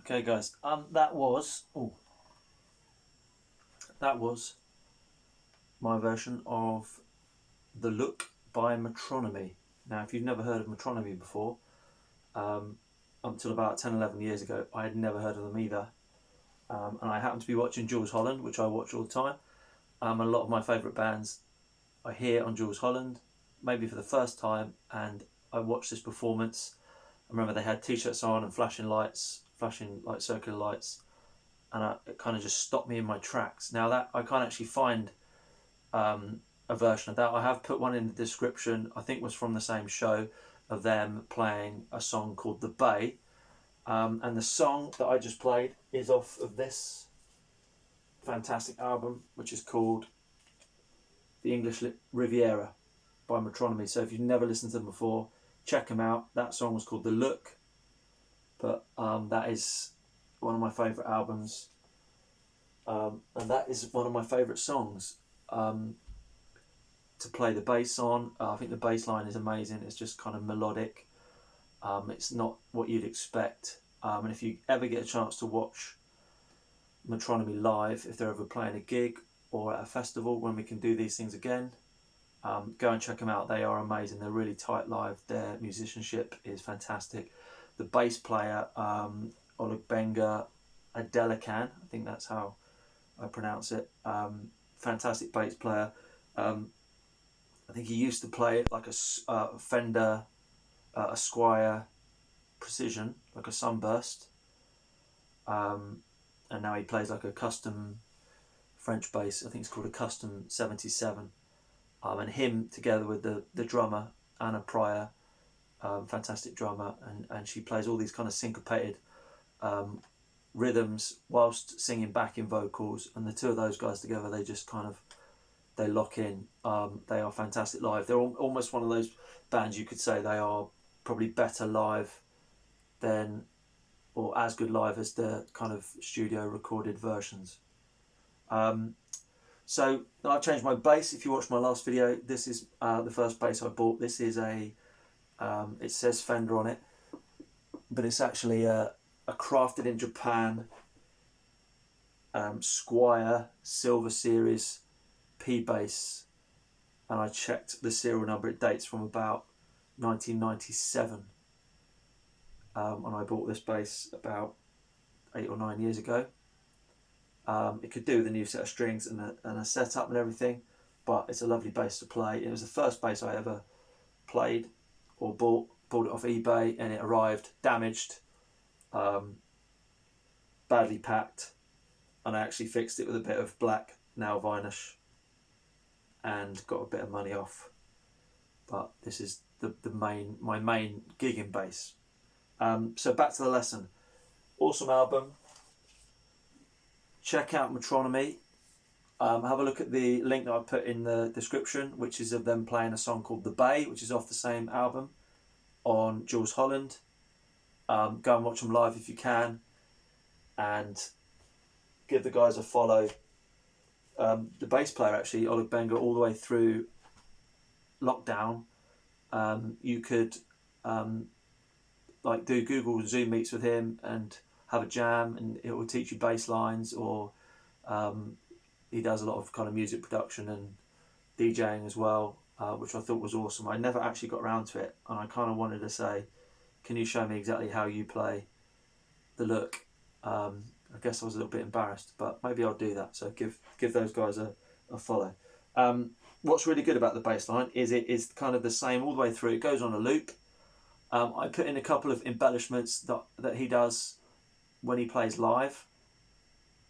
Okay, guys. That was my version of "The Look" by Metronomy. Now, if you've never heard of Metronomy before, until about 10, 11 years ago, I had never heard of them either. And I happened to be watching Jools Holland, which I watch all the time. A lot of my favourite bands I hear on Jools Holland, maybe for the first time, and I watched this performance. I remember they had t-shirts on and flashing like circular lights, and it kind of just stopped me in my tracks. Now that I can't actually find a version of that. I have put one in the description. I think it was from the same show, of them playing a song called "The Bay," and the song that I just played is off of this fantastic album, which is called "The English Riviera" by Metronomy. So if you've never listened to them before, check them out. That song was called "The Look," but that is one of my favourite albums, and that is one of my favourite songs to play the bass on. I think the bass line is amazing. It's just kind of melodic. It's not what you'd expect. And if you ever get a chance to watch Metronomy live, if they're ever playing a gig or at a festival when we can do these things again, go and check them out. They are amazing. They're really tight live. Their musicianship is fantastic. The bass player, Benga Adelakan, I think that's how I pronounce it. Fantastic bass player. I think he used to play like a Fender, a Squire Precision, like a Sunburst, and now he plays like a custom French bass. I think it's called a Custom 77. And him together with the drummer Anna Pryor, fantastic drummer, and she plays all these kind of syncopated rhythms whilst singing backing vocals, and the two of those guys together, they just kind of, they lock in. They are fantastic live. They're almost one of those bands you could say they are probably better live than, or as good live as the kind of studio recorded versions. So I've changed my bass. If you watched my last video, this is the first bass I bought. This is a, it says Fender on it, but it's actually a crafted in Japan Squire Silver Series P bass, and I checked the serial number. It dates from about 1997, and I bought this bass about 8 or 9 years ago. It could do with a new set of strings and a setup and everything, but it's a lovely bass to play. It was the first bass I ever played or bought it off eBay, and it arrived damaged, badly packed, and I actually fixed it with a bit of black nail varnish and got a bit of money off. But this is my main gigging bass. So back to the lesson. Awesome album. Check out Metronomy. Have a look at the link that I put in the description, which is of them playing a song called The Bay, which is off the same album, on Jools Holland. Go and watch them live if you can, and give the guys a follow. The bass player, actually, Oleg Benga, all the way through lockdown, you could like do Google Zoom meets with him and have a jam, and it will teach you bass lines, or he does a lot of kind of music production and DJing as well, which I thought was awesome. I never actually got around to it, and I kind of wanted to say, can you show me exactly how you play the look? I guess I was a little bit embarrassed, but maybe I'll do that. So give those guys a follow. What's really good about the bass line is it is kind of the same all the way through. It goes on a loop. I put in a couple of embellishments that he does when he plays live,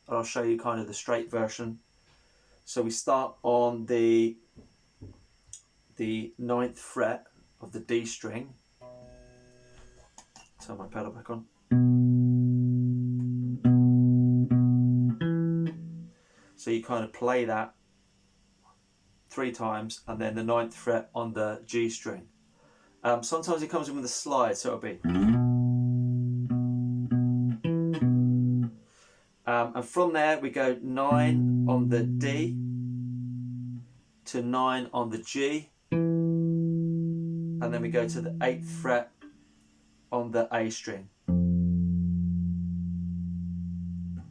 and I'll show you kind of the straight version. So we start on the 9th fret of the D string. Turn my pedal back on. So you kind of play that 3 times, and then the 9th fret on the G string. Sometimes it comes in with a slide, so it'll be. And from there we go 9 on the D to 9 on the G, and then we go to the 8th fret on the A string.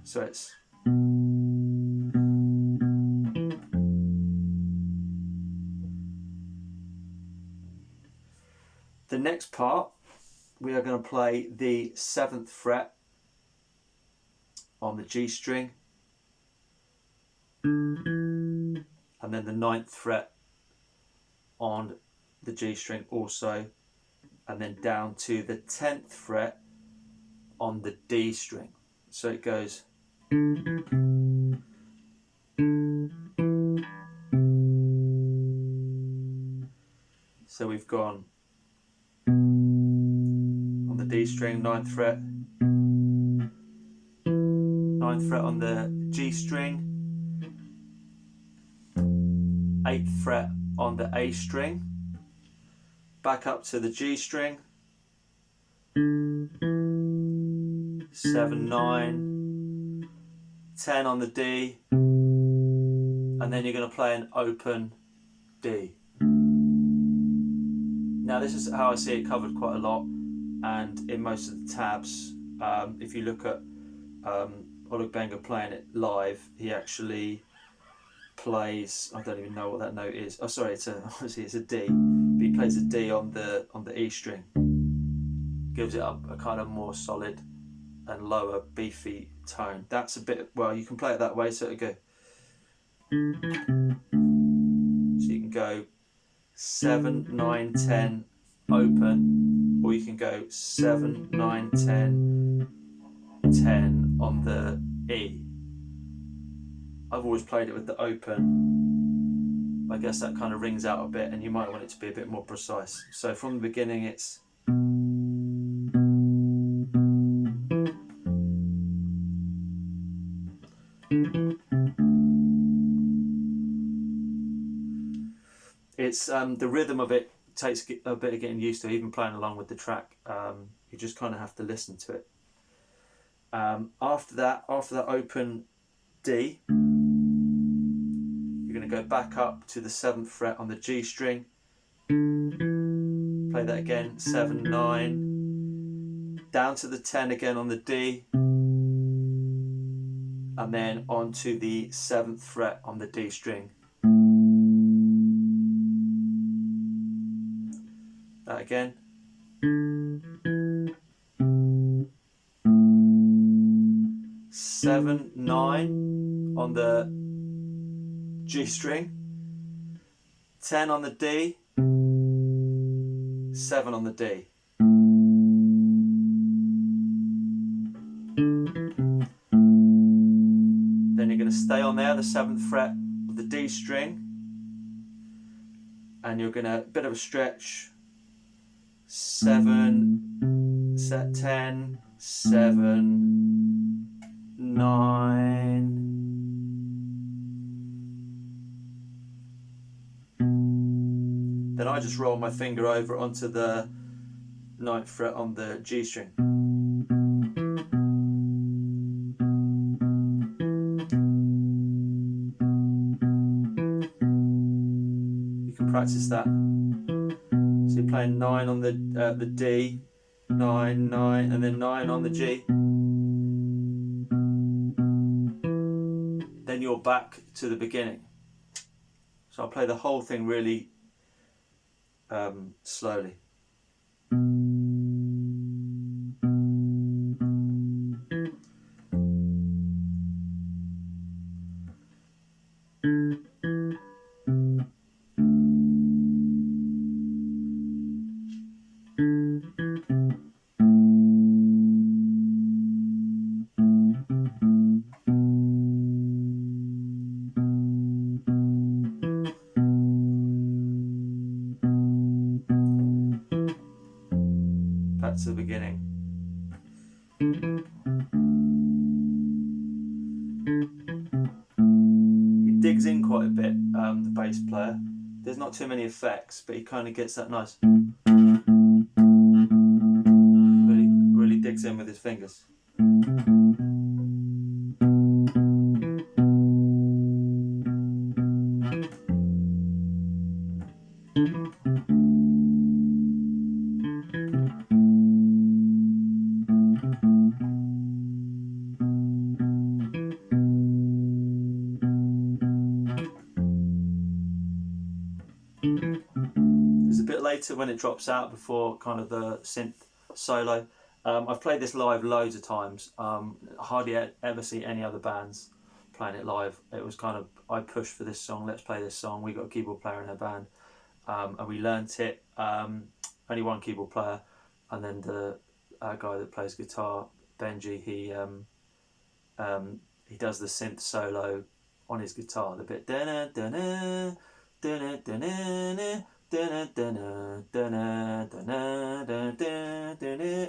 So it's the next part. We are going to play the 7th fret on the G string, and then the 9th fret on the G string also, and then down to the 10th fret on the D string. So it goes. So we've gone on the D string, 9th fret, 9th fret on the G string, 8th fret on the A string, back up to the G string, 7, 9, 10 on the D, and then you're going to play an open D. Now this is how I see it covered quite a lot, and in most of the tabs, if you look at Oleg Benga playing it live, he actually plays, I don't even know what that note is. Oh sorry, obviously it's a D, but he plays a D on the E string. Gives it a kind of more solid and lower beefy tone. That's a bit, well, you can play it that way, so it'll go. So you can go 7, 9, 10 open, or you can go 7, 9, 10, 10 on the E. I've always played it with the open. I guess that kind of rings out a bit, and you might want it to be a bit more precise. So from the beginning it's the rhythm of it takes a bit of getting used to, even playing along with the track. You just kind of have to listen to it. After that open D, you're going to go back up to the 7th fret on the G string, play that again, 7, 9, down to the 10 again on the D, and then on to the 7th fret on the D string. That again. Seven, 9 on the G string, 10 on the D, 7 on the D. Then you're going to stay on there, the 7th fret of the D string, and you're going to, bit of a stretch, 7, set 10, 7, 9. Then I just roll my finger over onto the 9th fret on the G string. You can practice that. So you're playing 9 on the D, 9, 9, and then 9 on the G. Then you're back to the beginning. So I'll play the whole thing really slowly. Back to the beginning. He digs in quite a bit, the bass player. There's not too many effects, but he kind of gets that nice. Really digs in with his fingers. There's a bit later when it drops out before kind of the synth solo. I've played this live loads of times. Hardly ever see any other bands playing it live. It was kind of, I pushed for this song, let's play this song. We got a keyboard player in our band, and we learnt it. Only one keyboard player, and then the guy that plays guitar, Benji, he does the synth solo on his guitar, the bit da da da da da da,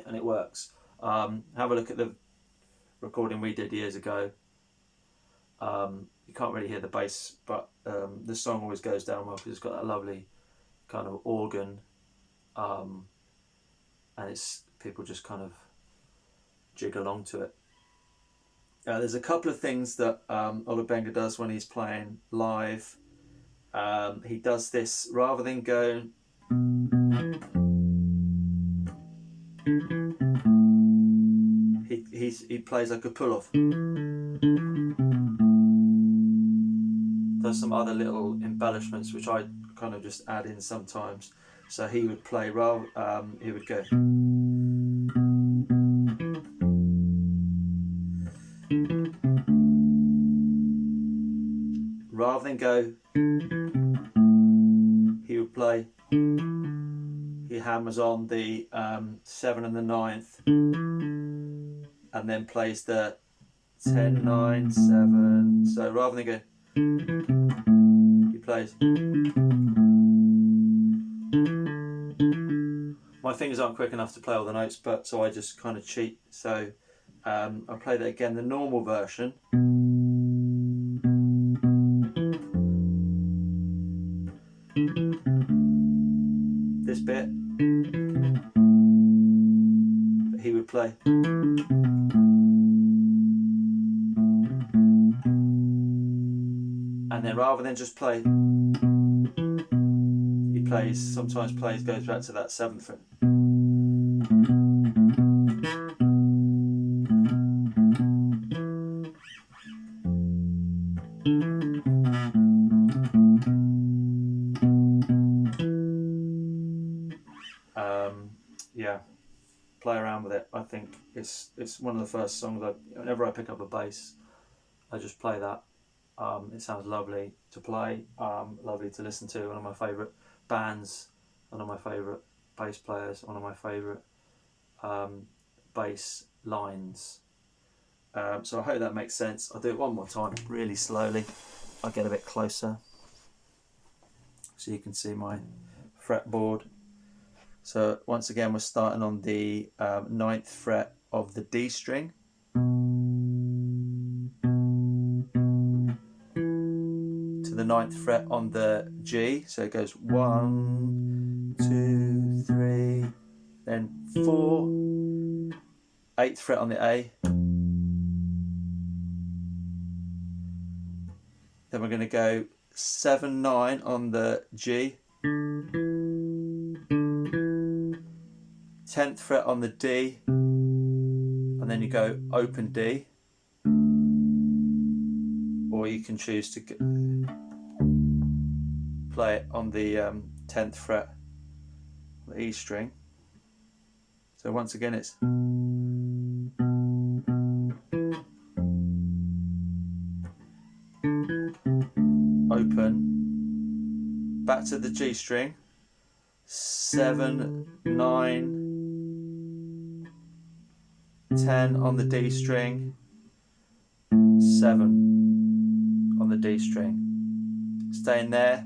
and it works. Have a look at the recording we did years ago. You can't really hear the bass, but the song always goes down well because it's got that lovely kind of organ, and it's people just kind of jig along to it. There's a couple of things that Olubenga does when he's playing live. He does this rather than go. He plays like a pull-off. Does some other little embellishments which I kind of just add in sometimes. So he would play rather. He would go. rather than go, he would play, he hammers on the 7 and the 9th, and then plays the 10, 9, 7. So rather than go, he plays. My fingers aren't quick enough to play all the notes, but so I just kind of cheat. So I'll play that again, the normal version. This bit, but he would play. And then rather than just play, he plays, sometimes plays, goes back to that 7th fret. Yeah, play around with it. I think it's one of the first songs whenever I pick up a bass, I just play that. It sounds lovely to play, lovely to listen to. One of my favourite bands, one of my favourite bass players, one of my favourite bass lines. So I hope that makes sense. I'll do it one more time, really slowly. I'll get a bit closer so you can see my fretboard. So once again, we're starting on the 9th fret of the D string. To the 9th fret on the G. So it goes 1, 2, 3, then 4, 8th fret on the A. Then we're going to go 7, 9 on the G. 10th fret on the D, and then you go open D, or you can choose to play it on the 10th fret, the E string. So once again it's open, back to the G string, 7, 9, 10 on the D string, 7 on the D string. Staying there.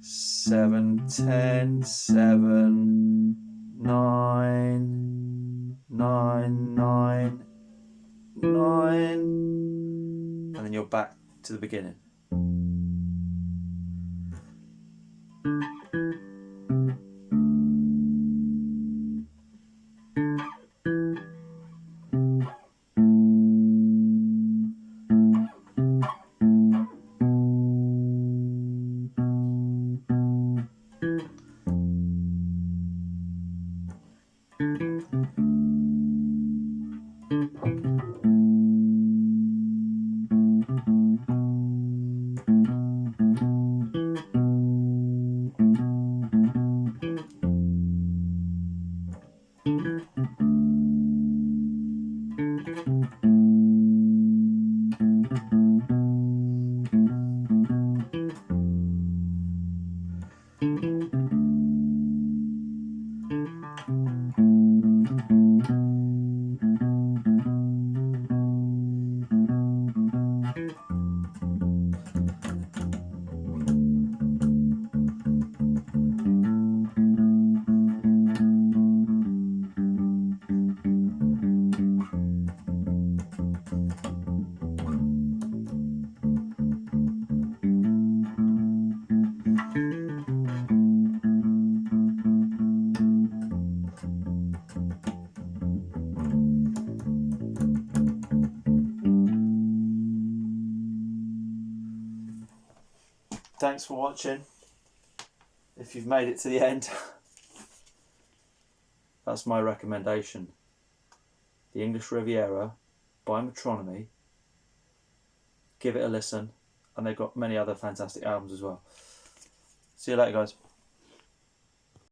7, 10, 7, 9, 9, 9, 9. And then you're back to the beginning. Thanks for watching. If you've made it to the end, that's my recommendation. The English Riviera by Metronomy. Give it a listen, and they've got many other fantastic albums as well. See you later, guys.